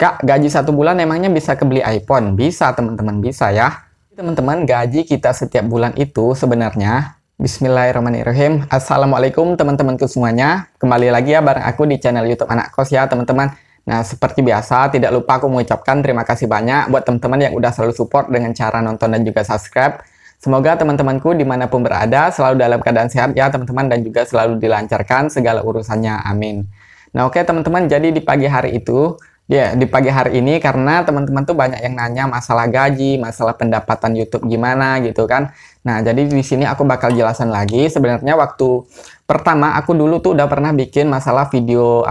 Kak, gaji 1 bulan emangnya bisa kebeli iPhone? Bisa teman-teman, bisa ya. Teman-teman, gaji kita setiap bulan itu sebenarnya, Bismillahirrahmanirrahim. Assalamualaikum teman-temanku semuanya. Kembali lagi ya bareng aku di channel YouTube Anak Kos ya teman-teman. Nah, seperti biasa, tidak lupa aku mengucapkan terima kasih banyak buat teman-teman yang udah selalu support dengan cara nonton dan juga subscribe. Semoga teman-temanku dimanapun berada selalu dalam keadaan sehat ya teman-teman, dan juga selalu dilancarkan segala urusannya. Amin. Nah, oke teman-teman, jadi di pagi hari itu, di pagi hari ini karena teman-teman tuh banyak yang nanya masalah gaji, masalah pendapatan YouTube gimana gitu kan. Nah, jadi di sini aku bakal jelasin lagi. Sebenarnya waktu pertama aku dulu tuh udah pernah bikin masalah video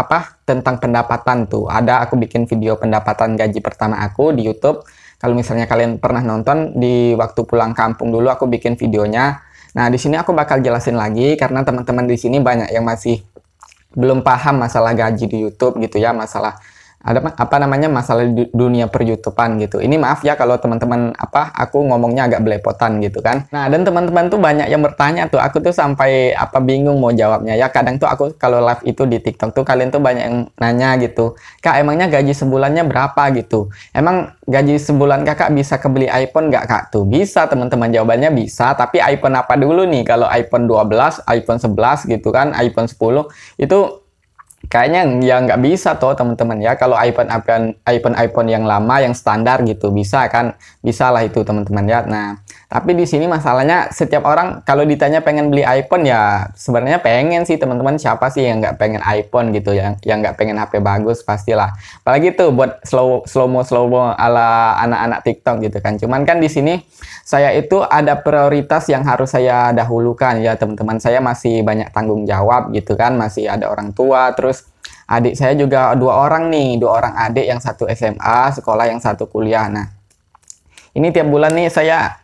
tentang pendapatan tuh. Ada aku bikin video pendapatan gaji pertama aku di YouTube. Kalau misalnya kalian pernah nonton di waktu pulang kampung dulu aku bikin videonya. Nah, di sini aku bakal jelasin lagi karena teman-teman di sini banyak yang masih belum paham masalah gaji di YouTube gitu ya, masalah masalah dunia per YouTubean gitu. Ini maaf ya kalau teman-teman aku ngomongnya agak belepotan gitu kan. Nah, dan teman-teman tuh banyak yang bertanya tuh, aku tuh sampai bingung mau jawabnya ya. Kadang tuh aku kalau live itu di TikTok tuh kalian tuh banyak yang nanya gitu, Kak, emangnya gaji sebulannya berapa gitu? Emang gaji sebulan Kakak bisa kebeli iPhone nggak Kak? Tuh bisa teman-teman, jawabannya bisa, tapi iPhone apa dulu nih? Kalau iPhone 12, iPhone 11 gitu kan, iPhone 10 itu kayaknya ya nggak bisa tuh teman-teman ya. Kalau iPhone yang lama yang standar gitu bisa kan, bisa lah itu teman-teman ya. Nah, tapi di sini masalahnya setiap orang kalau ditanya pengen beli iPhone ya sebenarnya pengen sih teman-teman. Siapa sih yang nggak pengen iPhone gitu, yang nggak pengen HP bagus pastilah. Apalagi tuh buat slow mo ala anak-anak TikTok gitu kan. Cuman kan di sini saya itu ada prioritas yang harus saya dahulukan ya teman-teman. Saya masih banyak tanggung jawab gitu kan, masih ada orang tua, terus adik saya juga dua orang adik, yang satu SMA sekolah, yang satu kuliah. Nah, ini tiap bulan nih saya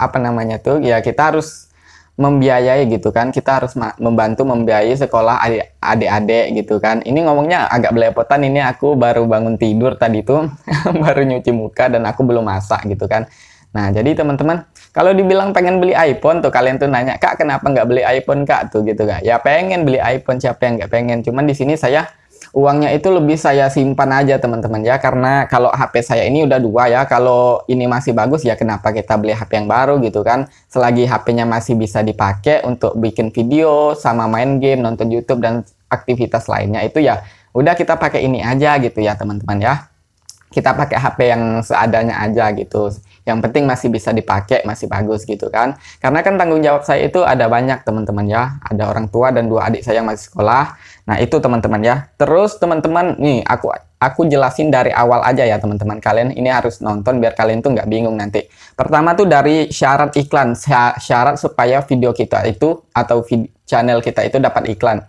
kita harus membiayai gitu kan, kita harus membantu membiayai sekolah adik-adik gitu kan. Ini ngomongnya agak belepotan, ini aku baru bangun tidur tadi tuh baru nyuci muka dan aku belum masak gitu kan. Nah, jadi teman-teman, kalau dibilang pengen beli iPhone tuh, kalian tuh nanya, Kak, kenapa nggak beli iPhone Kak tuh gitu Kak? Ya pengen beli iPhone, siapa yang nggak pengen? Cuman di sini saya uangnya itu lebih saya simpan aja teman-teman ya, karena kalau HP saya ini udah 2 ya, kalau ini masih bagus ya kenapa kita beli HP yang baru gitu kan. Selagi HP-nya masih bisa dipakai untuk bikin video sama main game, nonton YouTube dan aktivitas lainnya, itu ya udah kita pakai ini aja gitu ya teman-teman ya. Kita pakai HP yang seadanya aja gitu. Yang penting masih bisa dipakai, masih bagus gitu kan. Karena kan tanggung jawab saya itu ada banyak teman-teman ya. Ada orang tua dan 2 adik saya yang masih sekolah. Nah, itu teman-teman ya. Terus teman-teman nih aku jelasin dari awal aja ya teman-teman. Kalian ini harus nonton biar kalian tuh nggak bingung nanti. Pertama tuh dari syarat iklan. Syarat supaya video kita itu atau channel kita itu dapat iklan.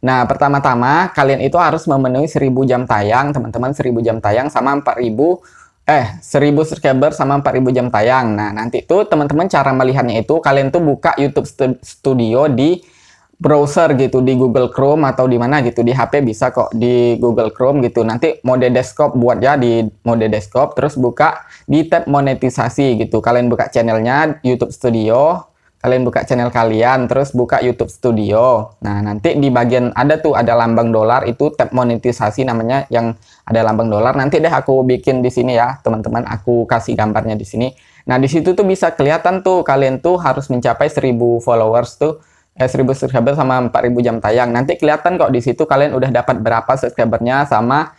Nah, pertama-tama kalian itu harus memenuhi 1000 jam tayang, teman-teman. 1000 jam tayang sama 1000 subscriber sama 4000 jam tayang. Nah, nanti tuh teman-teman cara melihatnya itu kalian tuh buka YouTube Studio di browser gitu, di Google Chrome atau di mana gitu. Di HP bisa kok, di Google Chrome gitu. Nanti mode desktop buat ya, di mode desktop, terus buka di tab monetisasi gitu. Kalian buka channelnya YouTube Studio. Kalian buka channel kalian, terus buka YouTube Studio. Nah, nanti di bagian ada lambang dolar, itu tab monetisasi namanya, yang ada lambang dolar. Nanti deh aku bikin di sini ya, teman-teman. Aku kasih gambarnya di sini. Nah, di situ tuh bisa kelihatan tuh kalian tuh harus mencapai 1000 followers tuh, 1000 subscriber sama 4000 jam tayang. Nanti kelihatan kok di situ kalian udah dapat berapa subscribernya sama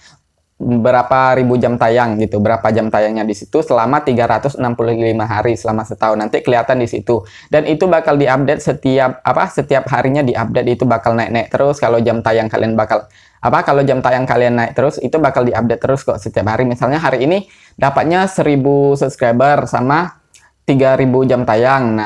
berapa ribu jam tayang gitu, berapa jam tayangnya di situ selama 365 hari selama setahun. Nanti kelihatan di situ. Dan itu bakal diupdate setiap harinya diupdate, itu bakal naik-naik terus. Kalau jam tayang kalian kalau jam tayang kalian naik terus, itu bakal diupdate terus kok setiap hari. Misalnya hari ini dapatnya 1000 subscriber sama 3000 jam tayang.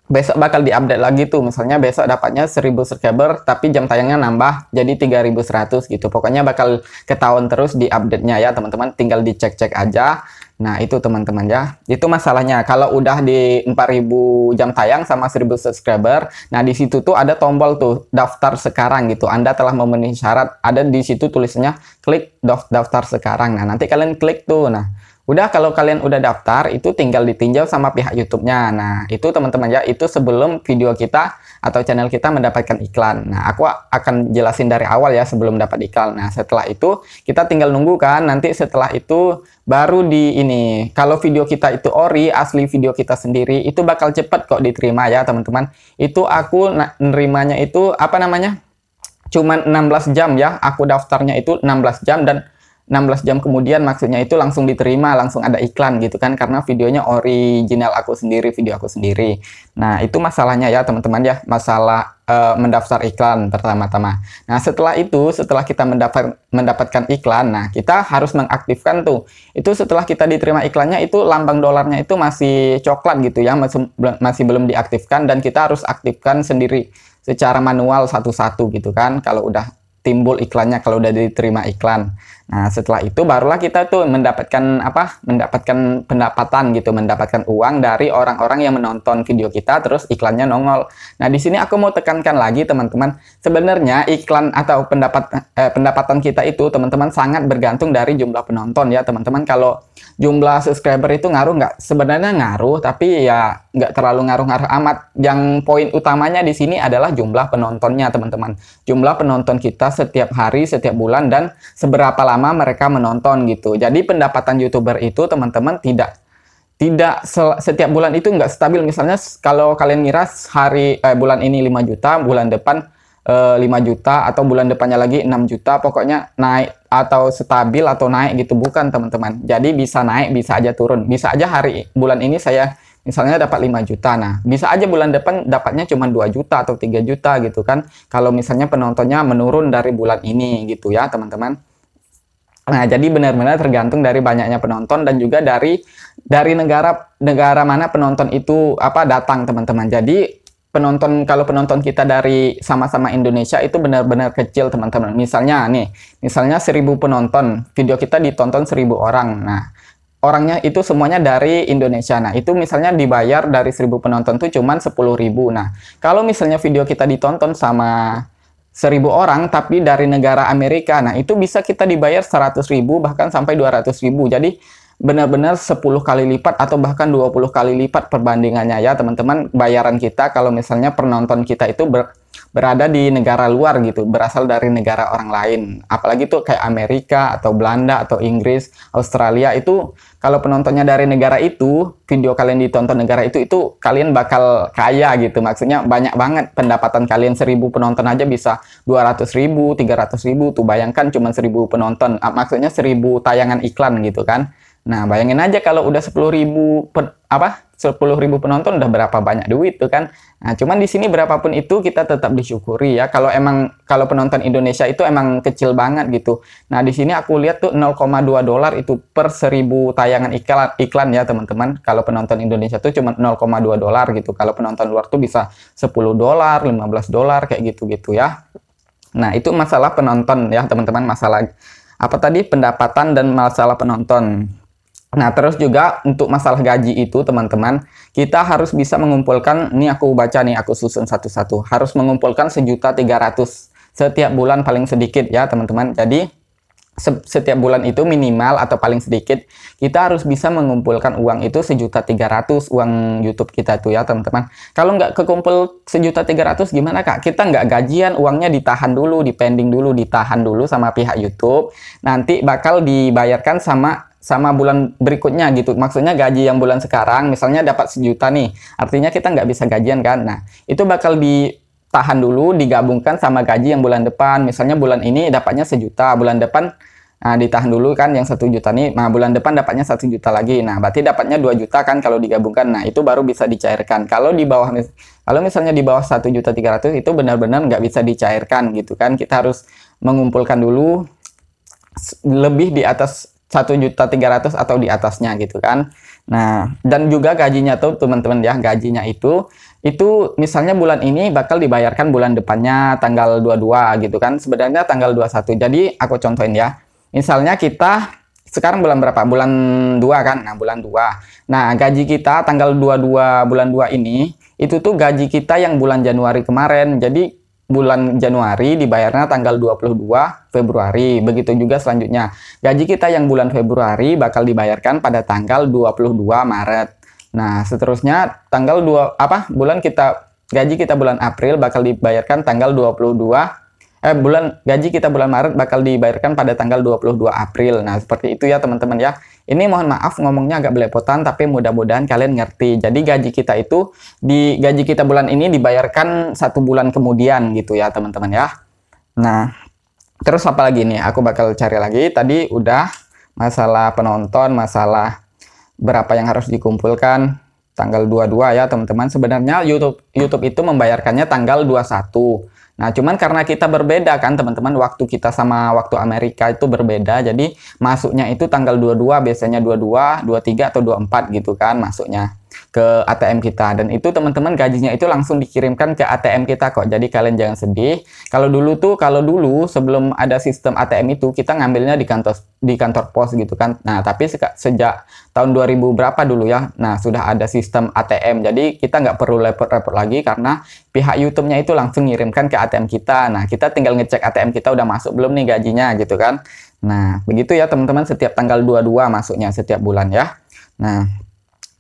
Besok bakal diupdate lagi tuh, misalnya besok dapatnya 1000 subscriber tapi jam tayangnya nambah jadi 3100 gitu. Pokoknya bakal ketahuan terus di update-nya ya teman-teman, tinggal dicek-cek aja. Nah, itu teman-teman ya. Itu masalahnya kalau udah di 4000 jam tayang sama 1000 subscriber. Nah, di situ tuh ada tombol tuh daftar sekarang gitu. Anda telah memenuhi syarat. Ada di situ tulisannya klik daftar sekarang. Nah, nanti kalian klik tuh. Nah, Udah, kalau kalian udah daftar, itu tinggal ditinjau sama pihak YouTube-nya. Nah, itu teman-teman ya, itu sebelum video kita atau channel kita mendapatkan iklan. Nah, aku akan jelasin dari awal ya, sebelum dapat iklan. Nah, setelah itu kita tinggal nunggu kan, nanti setelah itu baru di ini. Kalau video kita itu ori, asli video kita sendiri, itu bakal cepet kok diterima ya, teman-teman. Itu aku nerimanya itu, apa namanya, cuman 16 jam ya, aku daftarnya itu 16 jam, dan 16 jam kemudian maksudnya itu langsung diterima, langsung ada iklan gitu kan, karena videonya original aku sendiri, video aku sendiri. Nah, itu masalahnya ya teman-teman ya, masalah mendaftar iklan pertama-tama. Nah, setelah itu, setelah kita mendapatkan iklan, nah kita harus mengaktifkan tuh. Itu setelah kita diterima iklannya, itu lambang dolarnya itu masih coklat gitu ya, masih belum diaktifkan, dan kita harus aktifkan sendiri secara manual satu-satu gitu kan, kalau udah timbul iklannya, kalau udah diterima iklan. Nah, setelah itu barulah kita tuh mendapatkan apa? Mendapatkan pendapatan gitu, mendapatkan uang dari orang-orang yang menonton video kita, terus iklannya nongol. Nah, di sini aku mau tekankan lagi teman-teman, sebenarnya iklan atau pendapatan kita itu teman-teman sangat bergantung dari jumlah penonton ya, teman-teman. Kalau jumlah subscriber itu ngaruh nggak? Sebenarnya ngaruh, tapi ya nggak terlalu ngaruh-ngaruh amat. Yang poin utamanya di sini adalah jumlah penontonnya, teman-teman. Jumlah penonton kita setiap hari, setiap bulan, dan seberapa lama mereka menonton gitu. Jadi pendapatan YouTuber itu teman-teman tidak setiap bulan itu nggak stabil. Misalnya kalau kalian ngira bulan ini 5 juta, bulan depan 5 juta, atau bulan depannya lagi 6 juta, pokoknya naik atau stabil atau naik gitu, bukan teman-teman. Jadi bisa naik, bisa aja turun. Bisa aja bulan ini saya misalnya dapat 5 juta, nah bisa aja bulan depan dapatnya cuma 2 juta atau 3 juta gitu kan, kalau misalnya penontonnya menurun dari bulan ini gitu ya teman-teman. Nah, jadi benar-benar tergantung dari banyaknya penonton, dan juga dari negara mana penonton itu datang teman-teman. Jadi kalau penonton kita dari sama-sama Indonesia itu benar-benar kecil teman-teman. Misalnya 1000 penonton, video kita ditonton 1000 orang. Nah, orangnya itu semuanya dari Indonesia. Nah, itu misalnya dibayar dari 1000 penonton tuh cuman 10.000. Nah, kalau misalnya video kita ditonton sama 1000 orang tapi dari negara Amerika, nah itu bisa kita dibayar 100.000 bahkan sampai 200.000. Jadi benar-benar 10 kali lipat atau bahkan 20 kali lipat perbandingannya ya teman-teman, bayaran kita kalau misalnya penonton kita itu berada di negara luar gitu, berasal dari negara orang lain. Apalagi tuh kayak Amerika atau Belanda atau Inggris, Australia, itu kalau penontonnya dari negara itu, video kalian ditonton negara itu kalian bakal kaya gitu. Maksudnya banyak banget pendapatan kalian. 1000 penonton aja bisa 200.000, 300.000 tuh, bayangkan cuma 1000 penonton. Maksudnya 1000 tayangan iklan gitu kan. Nah, bayangin aja kalau udah 10.000 penonton, udah berapa banyak duit tuh kan. Nah, cuman di sini berapapun itu kita tetap disyukuri ya. Kalau penonton Indonesia itu emang kecil banget gitu. Nah, di sini aku lihat tuh 0,2 dolar itu per 1000 tayangan iklan ya teman-teman. Kalau penonton Indonesia tuh cuma 0,2 dolar gitu. Kalau penonton luar tuh bisa 10 dolar, 15 dolar kayak gitu-gitu ya. Nah, itu masalah penonton ya teman-teman, masalah pendapatan dan masalah penonton. Nah, terus juga untuk masalah gaji itu teman-teman, kita harus bisa mengumpulkan, ini aku baca nih, aku susun satu-satu, harus mengumpulkan 1.300.000 setiap bulan paling sedikit ya teman-teman. Jadi setiap bulan itu minimal atau paling sedikit kita harus bisa mengumpulkan uang itu 1.300.000 uang YouTube kita tuh ya teman-teman. Kalau nggak kekumpul 1.300.000 gimana kak? Kita nggak gajian, uangnya ditahan dulu, dipending dulu, ditahan dulu sama pihak YouTube. Nanti bakal dibayarkan sama bulan berikutnya gitu. Maksudnya gaji yang bulan sekarang misalnya dapat 1 juta nih, artinya kita nggak bisa gajian kan. Nah, itu bakal ditahan dulu, digabungkan sama gaji yang bulan depan. Misalnya bulan ini dapatnya 1 juta, bulan depan ditahan dulu kan yang 1 juta nih. Nah, bulan depan dapatnya 1 juta lagi. Nah, berarti dapatnya 2 juta kan kalau digabungkan. Nah, itu baru bisa dicairkan. Kalau misalnya di bawah 1.300.000 itu benar-benar nggak bisa dicairkan gitu kan. Kita harus mengumpulkan dulu lebih di atas 1.300.000 atau di atasnya gitu kan. Nah, dan juga gajinya tuh teman-teman ya, gajinya itu misalnya bulan ini bakal dibayarkan bulan depannya tanggal 22 gitu kan. Sebenarnya tanggal 21. Jadi aku contohin ya. Misalnya kita sekarang bulan berapa? Bulan 2 kan. Nah, bulan 2. Nah, gaji kita tanggal 22 bulan 2 ini itu tuh gaji kita yang bulan Januari kemarin. Jadi bulan Januari dibayarnya tanggal 22 Februari. Begitu juga selanjutnya. Gaji kita yang bulan Februari bakal dibayarkan pada tanggal 22 Maret. Nah, seterusnya tanggal gaji kita bulan April bakal dibayarkan tanggal 22 gaji kita bulan Maret bakal dibayarkan pada tanggal 22 April. Nah, seperti itu ya teman-teman ya. Ini mohon maaf ngomongnya agak belepotan, tapi mudah-mudahan kalian ngerti. Jadi gaji kita bulan ini dibayarkan 1 bulan kemudian gitu ya teman-teman ya. Nah, terus apa lagi nih? Aku bakal cari lagi. Tadi udah masalah penonton, masalah berapa yang harus dikumpulkan. Tanggal 22 ya teman-teman. Sebenarnya YouTube itu membayarkannya tanggal 21. Nah, cuman karena kita berbeda kan teman-teman, waktu kita sama waktu Amerika itu berbeda, jadi masuknya itu tanggal 22, biasanya 22, 23, atau 24 gitu kan masuknya ke ATM kita. Dan itu teman-teman gajinya itu langsung dikirimkan ke ATM kita kok, jadi kalian jangan sedih. Kalau dulu sebelum ada sistem ATM itu, kita ngambilnya di kantor pos gitu kan. Nah, tapi sejak tahun 2000 berapa dulu ya, nah sudah ada sistem ATM, jadi kita nggak perlu repot-repot lagi karena pihak YouTube-nya itu langsung ngirimkan ke ATM kita. Nah, kita tinggal ngecek ATM kita udah masuk belum nih gajinya gitu kan. Nah, begitu ya teman-teman, setiap tanggal 22 masuknya setiap bulan ya. Nah,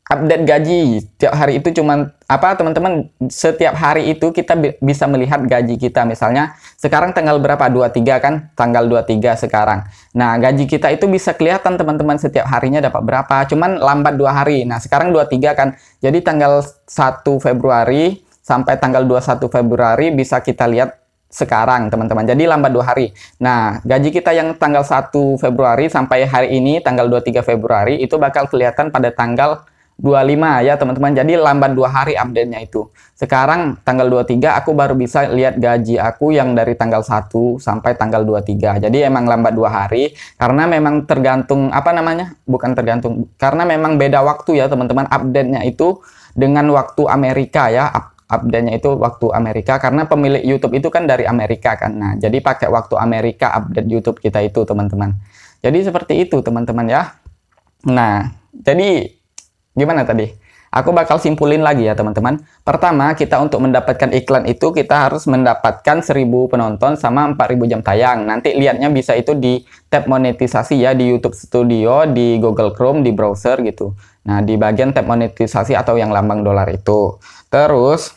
update gaji tiap hari itu cuman teman-teman, setiap hari itu kita bisa melihat gaji kita. Misalnya sekarang tanggal berapa, 23 kan, tanggal 23 sekarang. Nah, gaji kita itu bisa kelihatan teman-teman setiap harinya dapat berapa, cuman lambat 2 hari. Nah, sekarang 23 kan, jadi tanggal 1 Februari sampai tanggal 21 Februari bisa kita lihat sekarang teman-teman, jadi lambat 2 hari. Nah, gaji kita yang tanggal 1 Februari sampai hari ini tanggal 23 Februari itu bakal kelihatan pada tanggal 25 ya teman-teman, jadi lambat 2 hari update-nya itu. Sekarang tanggal 23 aku baru bisa lihat gaji aku yang dari tanggal 1 sampai tanggal 23. Jadi emang lambat 2 hari karena memang tergantung karena memang beda waktu ya teman-teman, update-nya itu dengan waktu Amerika ya. Update-nya itu waktu Amerika karena pemilik YouTube itu kan dari Amerika kan. Nah, jadi pakai waktu Amerika update YouTube kita itu teman-teman. Jadi seperti itu teman-teman ya. Nah, jadi gimana tadi? Aku bakal simpulin lagi ya teman-teman. Pertama, kita untuk mendapatkan iklan itu kita harus mendapatkan 1000 penonton sama 4000 jam tayang. Nanti lihatnya bisa itu di tab monetisasi ya, di YouTube Studio, di Google Chrome, di browser gitu. Nah, di bagian tab monetisasi atau yang lambang dolar itu. Terus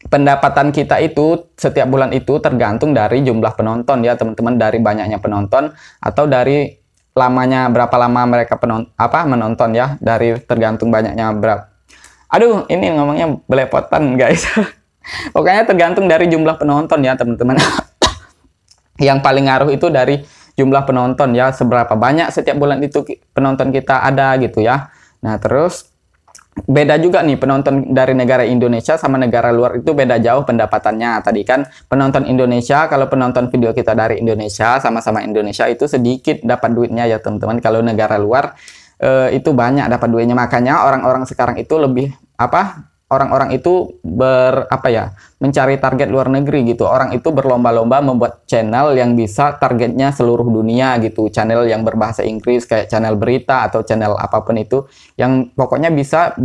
pendapatan kita itu setiap bulan itu tergantung dari jumlah penonton ya teman-teman, dari banyaknya penonton atau dari berapa lama mereka menonton ya, dari tergantung banyaknya berapa. Aduh, ini ngomongnya belepotan guys. Pokoknya tergantung dari jumlah penonton ya teman-teman. Yang paling ngaruh itu dari jumlah penonton ya, seberapa banyak setiap bulan itu penonton kita ada gitu ya. Nah, terus beda juga nih penonton dari negara Indonesia sama negara luar itu beda jauh pendapatannya. Tadi kan penonton Indonesia, kalau penonton video kita dari Indonesia sama-sama Indonesia itu sedikit dapat duitnya ya teman-teman. Kalau negara luar itu banyak dapat duitnya. Makanya orang-orang sekarang itu lebih orang-orang itu mencari target luar negeri gitu. Orang itu berlomba-lomba membuat channel yang bisa targetnya seluruh dunia gitu. Channel yang berbahasa Inggris kayak channel berita atau channel apapun itu yang pokoknya bisa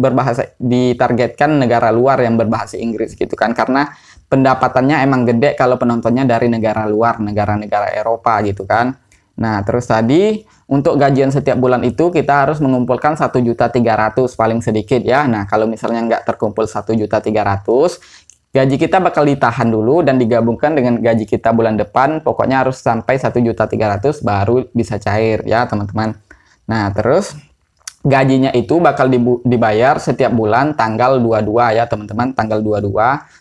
ditargetkan negara luar yang berbahasa Inggris gitu kan. Karena pendapatannya emang gede kalau penontonnya dari negara luar, negara-negara Eropa gitu kan. Nah, terus tadi untuk gajian setiap bulan itu kita harus mengumpulkan 1.300.000 paling sedikit ya. Nah, kalau misalnya nggak terkumpul 1.300.000, gaji kita bakal ditahan dulu dan digabungkan dengan gaji kita bulan depan. Pokoknya harus sampai 1.300.000 baru bisa cair ya teman-teman. Nah, terus gajinya itu bakal dibayar setiap bulan tanggal 22 ya teman-teman. Tanggal 22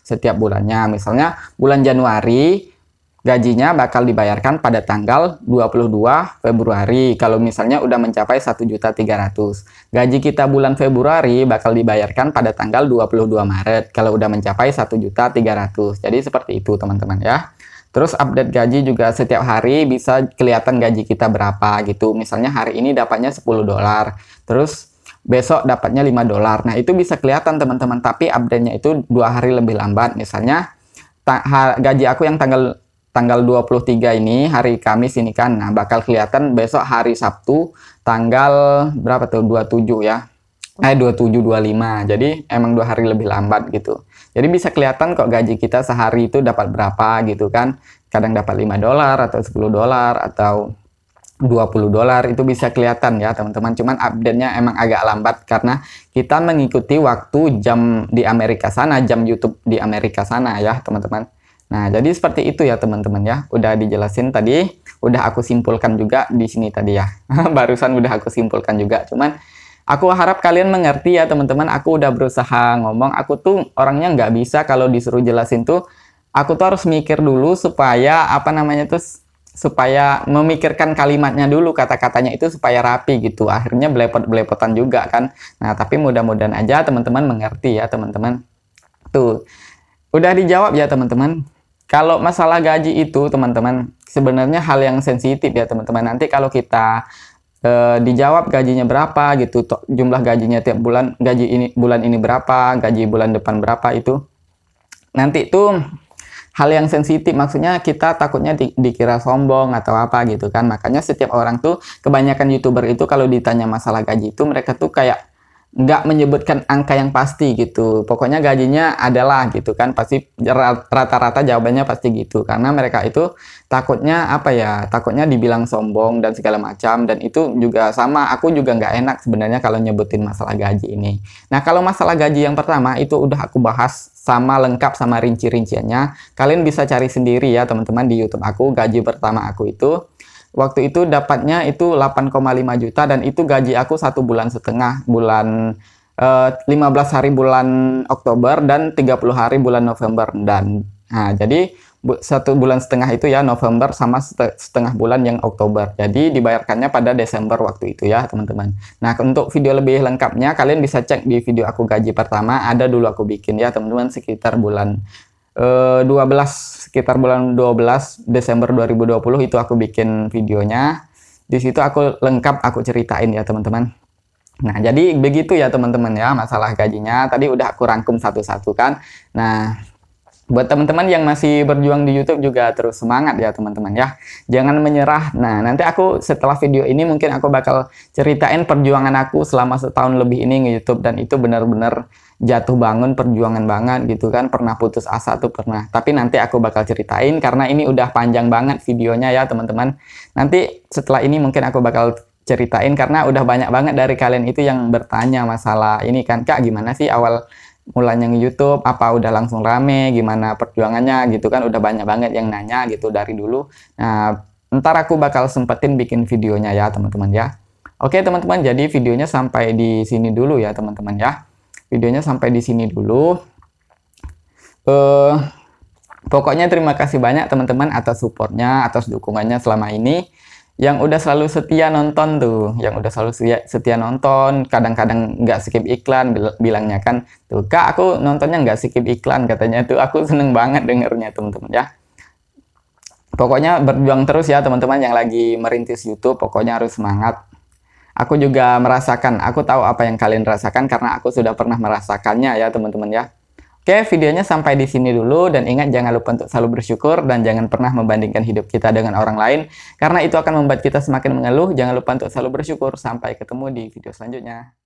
setiap bulannya. Misalnya bulan Januari gajinya bakal dibayarkan pada tanggal 22 Februari kalau misalnya udah mencapai 1.300.000. Gaji kita bulan Februari bakal dibayarkan pada tanggal 22 Maret kalau udah mencapai 1.300.000. Jadi seperti itu teman-teman ya. Terus update gaji juga setiap hari bisa kelihatan gaji kita berapa gitu. Misalnya hari ini dapatnya $10. Terus besok dapatnya $5. Nah, itu bisa kelihatan teman-teman, tapi update-nya itu 2 hari lebih lambat. Misalnya gaji aku yang tanggal 23 ini hari Kamis ini kan, nah bakal kelihatan besok hari Sabtu tanggal berapa tuh, 27 ya, 27 25. Jadi emang 2 hari lebih lambat gitu. Jadi bisa kelihatan kok gaji kita sehari itu dapat berapa gitu kan. Kadang dapat $5 atau $10 atau $20 itu bisa kelihatan ya teman-teman. Cuman update-nya emang agak lambat karena kita mengikuti waktu jam di Amerika sana, jam YouTube di Amerika sana ya teman-teman. Nah, jadi seperti itu ya teman-teman ya. Udah dijelasin tadi, udah aku simpulkan juga di sini tadi ya. Barusan udah aku simpulkan juga. Cuman aku harap kalian mengerti ya teman-teman. Aku udah berusaha ngomong. Aku tuh orangnya nggak bisa kalau disuruh jelasin tuh. Aku tuh harus mikir dulu supaya apa namanya tuh, supaya memikirkan kalimatnya dulu, kata-katanya itu supaya rapi gitu. Akhirnya belepot-belepotan juga kan. Nah, tapi mudah-mudahan aja teman-teman mengerti ya teman-teman. Tuh, udah dijawab ya teman-teman. Kalau masalah gaji itu teman-teman, sebenarnya hal yang sensitif ya teman-teman. Nanti kalau kita dijawab gajinya berapa gitu, jumlah gajinya tiap bulan, gaji ini bulan ini berapa, gaji bulan depan berapa, itu nanti itu hal yang sensitif, maksudnya kita takutnya dikira sombong atau apa gitu kan. Makanya setiap orang tuh, kebanyakan YouTuber itu kalau ditanya masalah gaji itu mereka tuh kayak nggak menyebutkan angka yang pasti gitu. Pokoknya gajinya adalah gitu kan, pasti rata-rata jawabannya pasti gitu. Karena mereka itu takutnya apa ya, takutnya dibilang sombong dan segala macam. Dan itu juga sama, aku juga nggak enak sebenarnya kalau nyebutin masalah gaji ini. Nah, kalau masalah gaji yang pertama itu udah aku bahas sama lengkap sama rinci-rinciannya. Kalian bisa cari sendiri ya teman-teman di YouTube aku. Gaji pertama aku itu waktu itu dapatnya itu 8,5 juta dan itu gaji aku 1,5 bulan, bulan 15 hari bulan Oktober dan 30 hari bulan November. Dan nah, jadi 1,5 bulan itu ya November sama setengah bulan yang Oktober. Jadi dibayarkannya pada Desember waktu itu ya teman-teman. Nah, untuk video lebih lengkapnya kalian bisa cek di video aku gaji pertama, ada dulu aku bikin ya teman-teman, sekitar bulan 12 Desember 2020 itu aku bikin videonya. Di situ aku lengkap aku ceritain ya teman-teman. Nah, jadi begitu ya teman-teman ya masalah gajinya. Tadi udah aku rangkum satu-satu kan. Nah, buat teman-teman yang masih berjuang di YouTube juga terus semangat ya teman-teman ya. Jangan menyerah. Nah, nanti aku setelah video ini mungkin aku bakal ceritain perjuangan aku selama setahun lebih ini nge-YouTube, dan itu benar-benar jatuh bangun, perjuangan banget gitu kan. Pernah putus asa tuh pernah. Tapi nanti aku bakal ceritain karena ini udah panjang banget videonya ya teman-teman. Nanti setelah ini mungkin aku bakal ceritain karena udah banyak banget dari kalian itu yang bertanya masalah ini kan, Kak gimana sih awal mulanya nge-YouTube, apa udah langsung rame, gimana perjuangannya gitu kan, udah banyak banget yang nanya gitu dari dulu. Nah, ntar aku bakal sempetin bikin videonya ya teman-teman ya. Oke teman-teman, jadi videonya sampai di sini dulu ya teman-teman ya. Videonya sampai di sini dulu. Pokoknya terima kasih banyak teman-teman atas supportnya, atas dukungannya selama ini. Yang udah selalu setia nonton tuh, yang udah selalu setia nonton, kadang-kadang nggak skip iklan, bilangnya kan, tuh Kak aku nontonnya nggak skip iklan katanya, tuh aku seneng banget dengernya teman-teman ya. Pokoknya berjuang terus ya teman-teman yang lagi merintis YouTube, pokoknya harus semangat. Aku juga merasakan, aku tahu apa yang kalian rasakan karena aku sudah pernah merasakannya ya teman-teman ya. Oke, videonya sampai di sini dulu, dan ingat jangan lupa untuk selalu bersyukur dan jangan pernah membandingkan hidup kita dengan orang lain karena itu akan membuat kita semakin mengeluh. Jangan lupa untuk selalu bersyukur. Sampai ketemu di video selanjutnya.